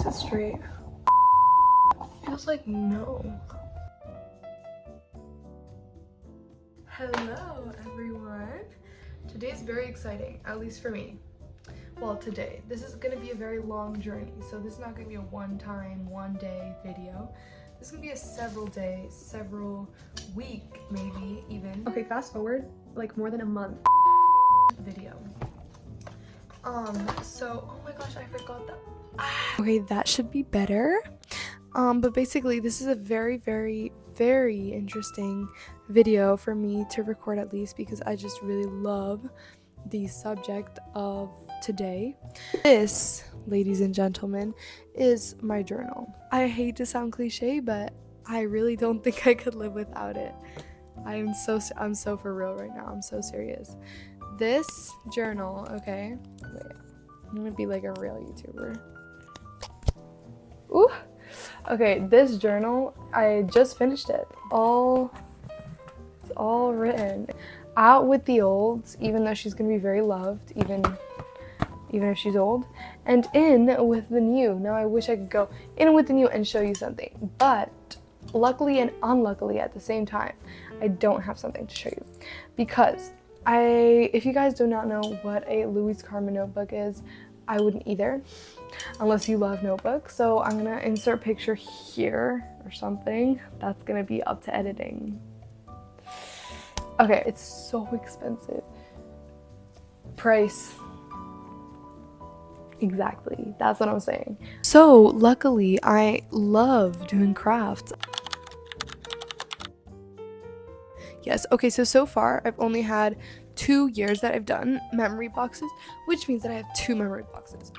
sit straight. Feels like no. Hello everyone. Today's very exciting, at least for me. Well, today. This is gonna be a very long journey, so this is not gonna be a one-time, one-day video. This is gonna be a several day, several week, maybe even. Okay, fast forward, like more than a month video. So, oh my gosh, I forgot that. Okay, that should be better. But basically, this is a very, very, very interesting video for me to record, at least because I just really love the subject of today. This, ladies and gentlemen, is my journal. I hate to sound cliche, but I really don't think I could live without it. I'm so for real right now. I'm so serious. This journal, okay, wait, I'm gonna be like a real YouTuber. Ooh. Okay, this journal, I just finished it. It's all written. Out with the olds, even though she's gonna be very loved, even if she's old, and in with the new. Now I wish I could go in with the new and show you something, but luckily and unluckily at the same time, I don't have something to show you, because if you guys do not know what a Louise Carmen notebook is, I wouldn't either, unless you love notebooks. So I'm gonna insert picture here or something. That's gonna be up to editing. Okay, it's so expensive. Price. Exactly, that's what I'm saying. So luckily, I love doing crafts. Yes, okay, so far I've only had 2 years that I've done memory boxes, which means that I have 2 memory boxes.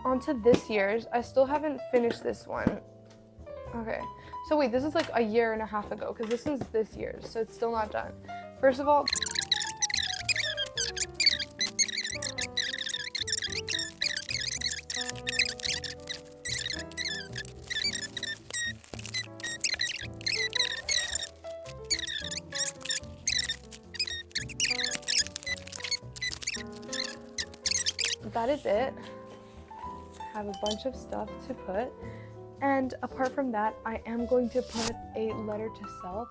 On to this year's. I still haven't finished this one. Okay. So wait, this is like a year and a half ago, because this is this year's, so it's still not done. First of all, that is it. I have a bunch of stuff to put. And apart from that, I am going to put a letter to self.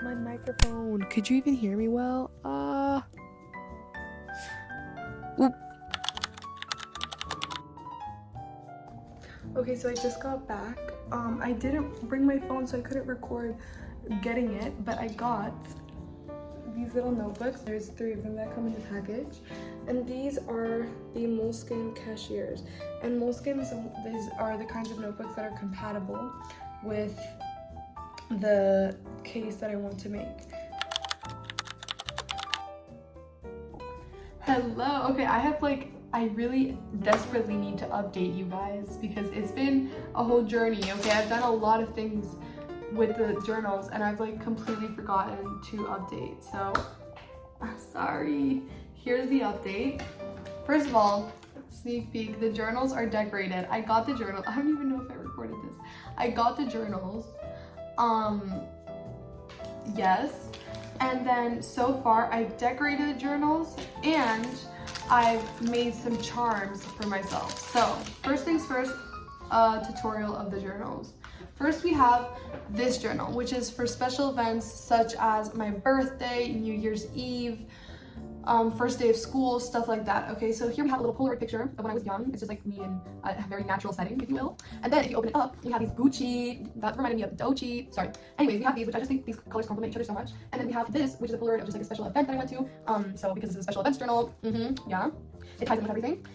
My microphone. Could you even hear me well? Oop. Okay, so I just got back. I didn't bring my phone, so I couldn't record getting it, but I got these little notebooks. There's 3 of them that come in the package, and these are the Moleskine cashiers. And Moleskines, these are the kinds of notebooks that are compatible with the case that I want to make. Hello. Okay, I really desperately need to update you guys, because it's been a whole journey. Okay, I've done a lot of things with the journals, and I've like completely forgotten to update, so sorry. Here's the update. First of all, sneak peek, the journals are decorated. I got the journal. I don't even know if I recorded this. I got the journals. Yes. And then so far I've decorated the journals and I've made some charms for myself. So first things first, a tutorial of the journals. First we have this journal, which is for special events such as my birthday, New Year's Eve, first day of school, stuff like that. Okay, so here we have a little Polaroid picture of when I was young. It's just like me in a very natural setting, if you will. And then if you open it up, we have these Gucci, that reminded me of Dochi. Sorry. Anyways, we have these, which I just think these colors complement each other so much. And then we have this, which is a Polaroid of just like a special event that I went to. So because this is a special events journal, yeah, it ties in with everything.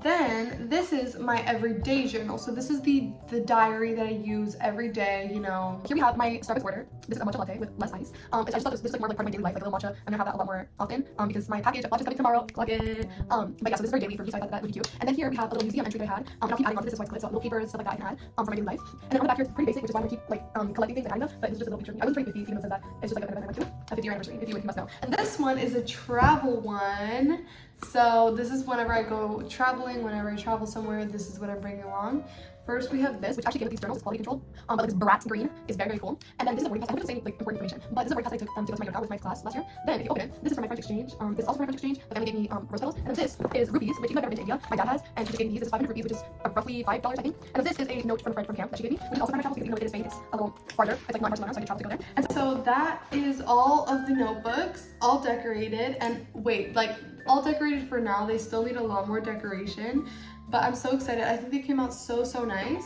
Then this is my everyday journal. So this is the diary that I use every day, you know. Here we have my Starbucks order. This is a matcha latte with less ice. I just thought this is like more like part of my daily life, like a little matcha. I'm gonna have that a lot more often because my package of matcha is coming tomorrow. Plug it. But yeah, so this is very daily for me, so I thought that would be cute. And then here we have a little museum entry that I had. And I'll keep adding on to this as well, so little papers, stuff like that I can add for my daily life. And then on the back here, it's pretty basic, which is why I'm gonna keep like collecting things, kind of. But this is just a little picture of me. I was turning 50, even though it says that. It's just like an event I went to, a 50-year anniversary, if you must know. And this one is a travel one. So this is whenever I go traveling, whenever I travel somewhere, this is what I'm bringing along. First, we have this, which actually came with these journals, quality control. But like this Bratz green is very, very cool. And then this is a boarding pass. I'm going to say like important information, but this is a boarding pass I took to go to my yoga with my class last year. Then if you open it, this is from my French exchange. This is also from my French exchange. The family gave me rose petals. And then this is rupees, which even though I've never been to India, my dad has, and he gave me these. This is 500 rupees, which is roughly $5, I think. And then this is a note from a friend from camp that she gave me, which is also from my travels because even though it is Spain, it's a little farther. It's like not Barcelona, so I can travel to go there. And so that is all of the notebooks, all decorated. And wait, like all decorated for now. They still need a lot more decoration, but I'm so excited. I think they came out so nice.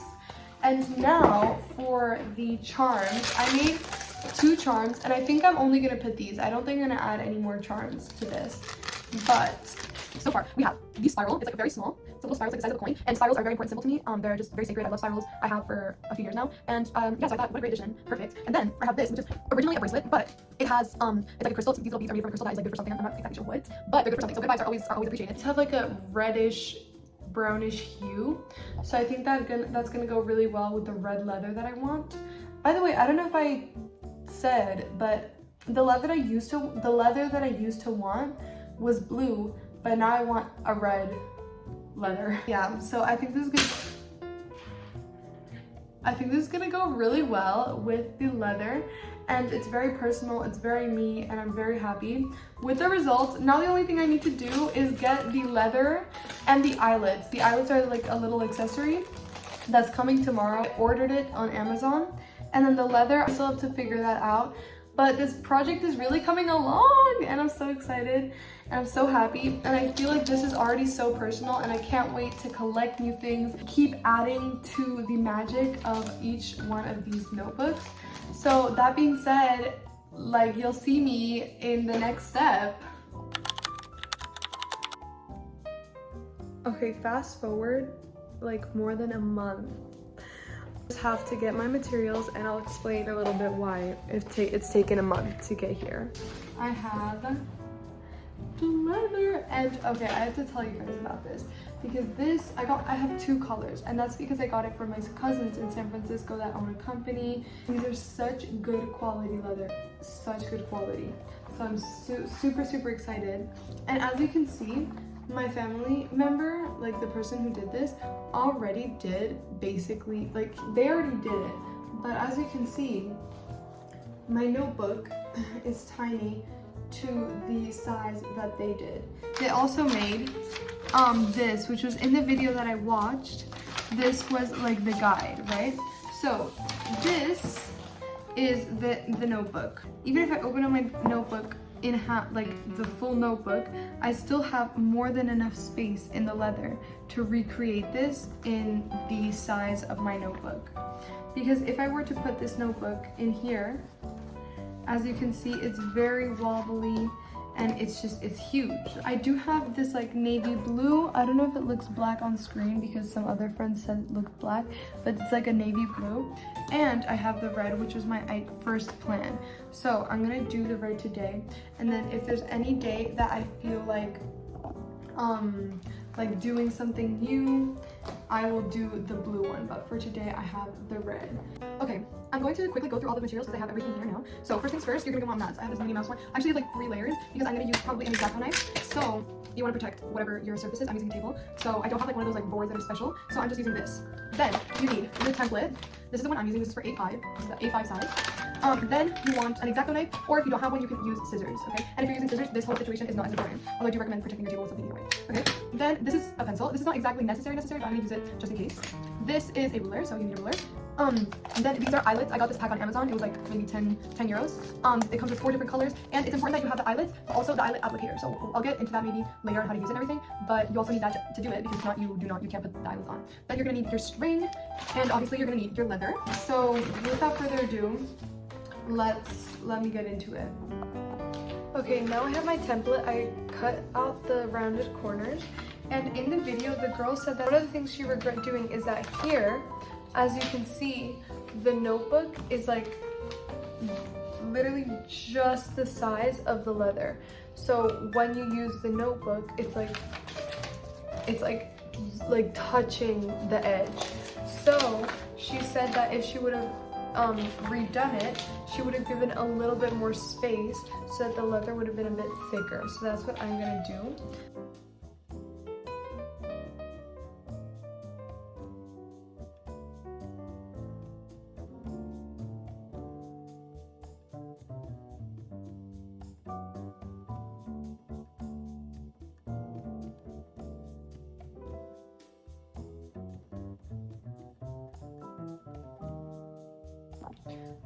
And now for the charms. I made 2 charms, and I think I'm only gonna put these. I don't think I'm gonna add any more charms to this. But so far we have the spiral. It's like very small. It's a little spiral, it's like the size of a coin. And spirals are a very important symbol to me. They're just very sacred. I love spirals. I have for a few years now. And yeah, so I thought, what a great addition. Perfect. And then I have this, which is originally a bracelet, but it has it's like a crystal. These little beads are made from a crystal that is like good for something. I'm not exactly sure what, but they're good for something. So good vibes are always appreciated. It's have like a reddish brownish hue, so I think that's gonna go really well with the red leather that I want. By the way, I don't know if I said, but the leather that I used to want was blue, but now I want a red leather. Yeah, so I think this is gonna go really well with the leather, and it's very personal, it's very me, and I'm very happy with the results. Now the only thing I need to do is get the leather and the eyelets. The eyelets are like a little accessory that's coming tomorrow. I ordered it on Amazon, and then the leather, I still have to figure that out. But this project is really coming along, and I'm so excited, and I'm so happy. And I feel like this is already so personal, and I can't wait to collect new things, keep adding to the magic of each one of these notebooks. So that being said, like, you'll see me in the next step. Okay, fast forward like more than a month. Just have to get my materials, and I'll explain a little bit why it's taken a month to get here. I have the leather, and okay, I have to tell you guys about this because this I have 2 colors, and that's because I got it from my cousins in San Francisco that own a company. These are such good quality leather, such good quality. So I'm super excited. And as you can see, my family member, like the person who did this, already did basically, like they already did it. But as you can see, my notebook is tiny to the size that they did. They also made this, which was in the video that I watched. This was like the guide, right? So this is the notebook. Even if I open up my notebook in half, like the full notebook, I still have more than enough space in the leather to recreate this in the size of my notebook. Because if I were to put this notebook in here, as you can see, it's very wobbly, and it's huge. I do have this like navy blue. I don't know if it looks black on screen because some other friends said it looked black, but it's like a navy blue. And I have the red, which was my first plan. So I'm gonna do the red today, and then if there's any day that I feel like doing something new, I will do the blue one, but for today I have the red. Okay, I'm going to quickly go through all the materials because I have everything here now. So first things first, you're gonna go on mats. I have this Minnie Mouse one. I actually have like 3 layers because I'm gonna use probably an X-Acto knife. So you want to protect whatever your surface is. I'm using a table, so I don't have like one of those like boards that are special, so I'm just using this. Then you need the template. This is the one I'm using. This is for A5. This is the A5 size. Then you want an X-Acto knife, or if you don't have one, you can use scissors, okay? And if you're using scissors, this whole situation is not as important, although I do recommend protecting your table with something either way, okay? Then this is a pencil. This is not exactly necessary, but I'm gonna use it just in case. This is a ruler, so you need a ruler. And then these are eyelets. I got this pack on Amazon. It was like maybe 10 euros. It comes with 4 different colors, and it's important that you have the eyelets, but also the eyelet applicator. So I'll get into that maybe later on how to use it and everything, but you also need that to do it, because if not, you can't put the eyelets on. Then you're gonna need your string, and obviously you're gonna need your leather. So without further ado, let me get into it. Okay, now I have my template. I cut out the rounded corners, and in the video, the girl said that one of the things she regret doing is that here, as you can see, the notebook is like literally just the size of the leather. So when you use the notebook, it's like touching the edge. So she said that if she would have redone it, she would have given a little bit more space so that the leather would have been a bit thicker. So that's what I'm gonna do.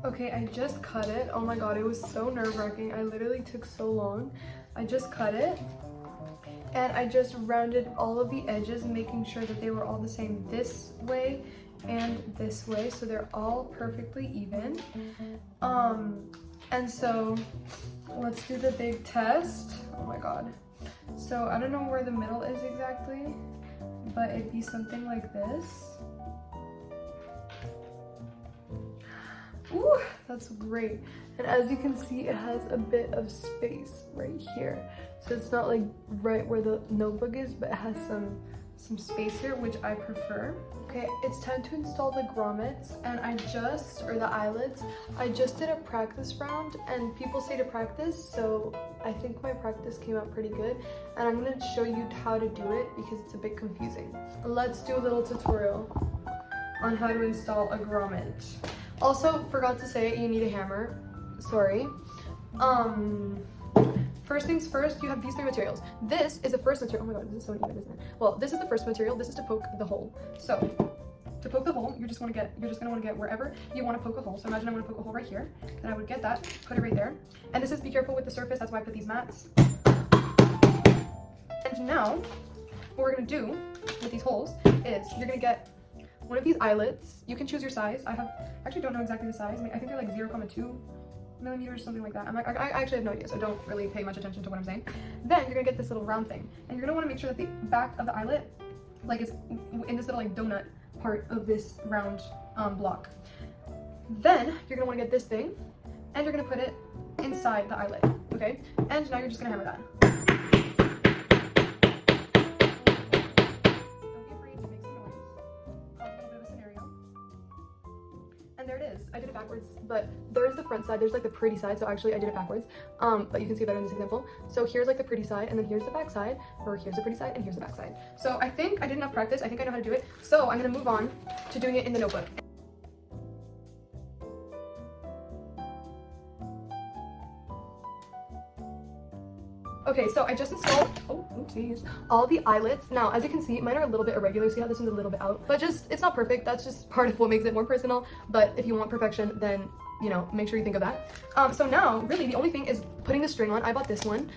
Okay, I just cut it. Oh my god, it was so nerve-wracking. I literally took so long. I just cut it and I just rounded all of the edges, making sure that they were all the same this way and this way, so they're all perfectly even. And so let's do the big test. Oh my god. So I don't know where the middle is exactly, but it'd be something like this. Ooh, that's great. And as you can see, it has a bit of space right here. So it's not like right where the notebook is, but it has some space here, which I prefer. Okay, it's time to install the grommets, and or the eyelets. I just did a practice round, and people say to practice, so I think my practice came out pretty good. And I'm gonna show you how to do it because it's a bit confusing. Let's do a little tutorial on how to install a grommet. Also, forgot to say, you need a hammer. Sorry. First things first, you have these three materials. This is the first material. Oh my god, this is so uneven, isn't it? Well, this is the first material. This is to poke the hole. So, to poke the hole, you're just gonna want to get wherever you want to poke a hole. So imagine I want to poke a hole right here. Then I would get that, put it right there. And this is, be careful with the surface. That's why I put these mats. And now, what we're gonna do with these holes is you're gonna get one of these eyelets. You can choose your size. I actually don't know exactly the size. I think they're like 0.2 millimeters, something like that. I actually have no idea, so don't really pay much attention to what I'm saying. Then you're gonna get this little round thing, and you're gonna want to make sure that the back of the eyelet like is in this little like donut part of this round block. Then you're gonna want to get this thing, and you're gonna put it inside the eyelet. Okay, and now you're just gonna hammer that. And there it is. I did it backwards, but there's the front side. There's like the pretty side, so actually I did it backwards. But you can see better in this example. So here's like the pretty side, and then here's the back side, or here's the pretty side, and here's the back side. So I think I did enough practice. I think I know how to do it. So I'm gonna move on to doing it in the notebook. Okay, so I just installed, all the eyelets. Now, as you can see, mine are a little bit irregular. See how this one's a little bit out? But it's not perfect. That's just part of what makes it more personal. But if you want perfection, then, you know, make sure you think of that. So now, really, the only thing is putting the string on. I bought this one,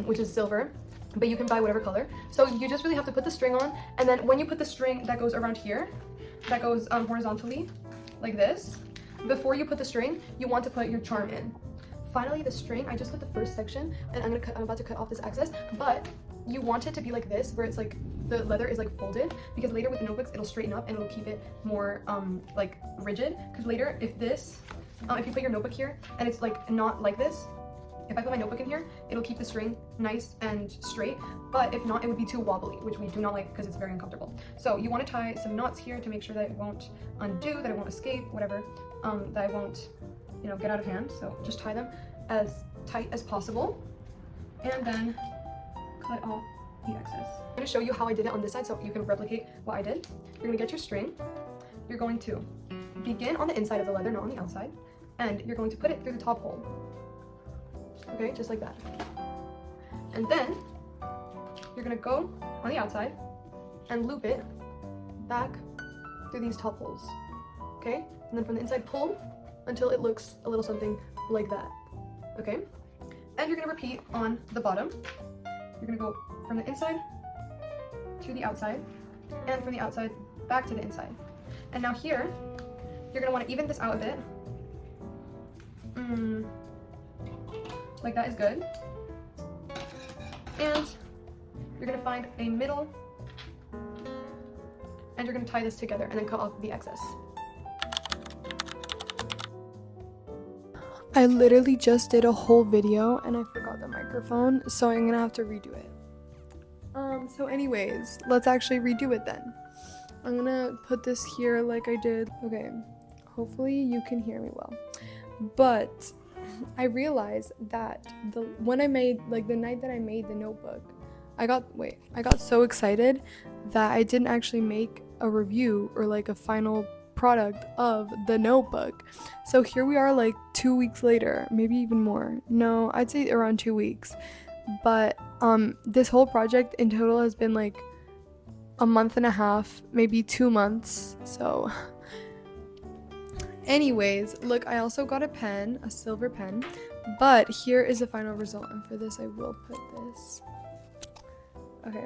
which is silver, but you can buy whatever color. So you just really have to put the string on. And then when you put the string that goes around here, that goes horizontally, like this, before you put the string, you want to put your charm in. Finally, the string, I just put the first section, and I'm about to cut off this excess, but you want it to be like this, where it's like the leather is like folded, because later with the notebooks it'll straighten up and it'll keep it more like rigid. Because later, if you put your notebook here and it's like not like this, if I put my notebook in here, it'll keep the string nice and straight, but if not, it would be too wobbly, which we do not like because it's very uncomfortable. So you want to tie some knots here to make sure that it won't undo, that it won't escape, whatever, that it won't, you know, get out of hand. So just tie them as tight as possible, and then cut off the excess. I'm going to show you how I did it on this side so you can replicate what I did. You're going to get your string. You're going to begin on the inside of the leather, not on the outside, and you're going to put it through the top hole. Okay, just like that. And then you're going to go on the outside and loop it back through these top holes. Okay, and then from the inside pull until it looks a little something like that. Okay, and you're gonna repeat on the bottom. You're gonna go from the inside to the outside, and from the outside back to the inside. And now here, you're gonna want to even this out a bit. Like that is good. And you're gonna find a middle, and you're gonna tie this together and then cut off the excess. I literally just did a whole video and I forgot the microphone, so I'm gonna have to redo it. So anyways, let's actually redo it then. I'm gonna put this here like I did. Okay, hopefully you can hear me well. But I realized that when I made, like the night that I made the notebook, I got so excited that I didn't actually make a review or like a final product of the notebook. So here we are like 2 weeks later, maybe even more. No, I'd say around 2 weeks. But this whole project in total has been like a month and a half, maybe 2 months. So, Anyways, look, I also got a pen, a silver pen, but here is the final result, and for this I will put this. Okay.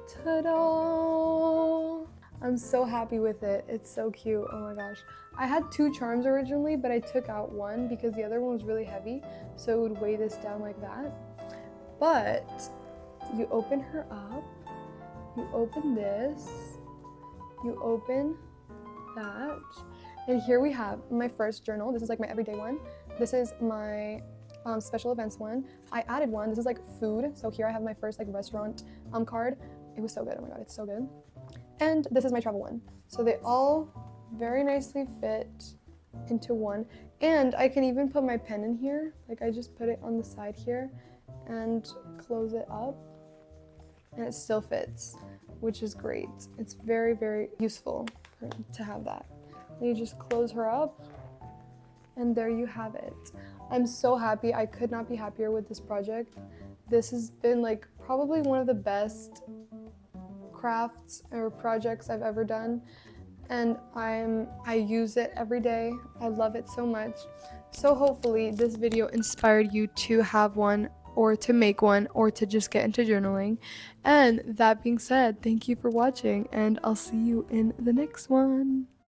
Ta-da! I'm so happy with it. It's so cute. Oh my gosh. I had 2 charms originally, but I took out one because the other one was really heavy, so it would weigh this down like that. But you open her up, you open this, you open that, and here we have my first journal. This is like my everyday one. This is my special events one. I added one. This is like food. So here I have my first like restaurant card. It was so good. Oh my god, it's so good. And this is my travel one. So they all very nicely fit into one. And I can even put my pen in here. Like I just put it on the side here and close it up, and it still fits, which is great. It's very, very useful to have that. And you just close her up, and there you have it. I'm so happy. I could not be happier with this project. This has been like probably one of the best crafts or projects I've ever done, and I use it every day. I love it so much. So hopefully this video inspired you to have one, or to make one, or to just get into journaling. And that being said, thank you for watching, and I'll see you in the next one.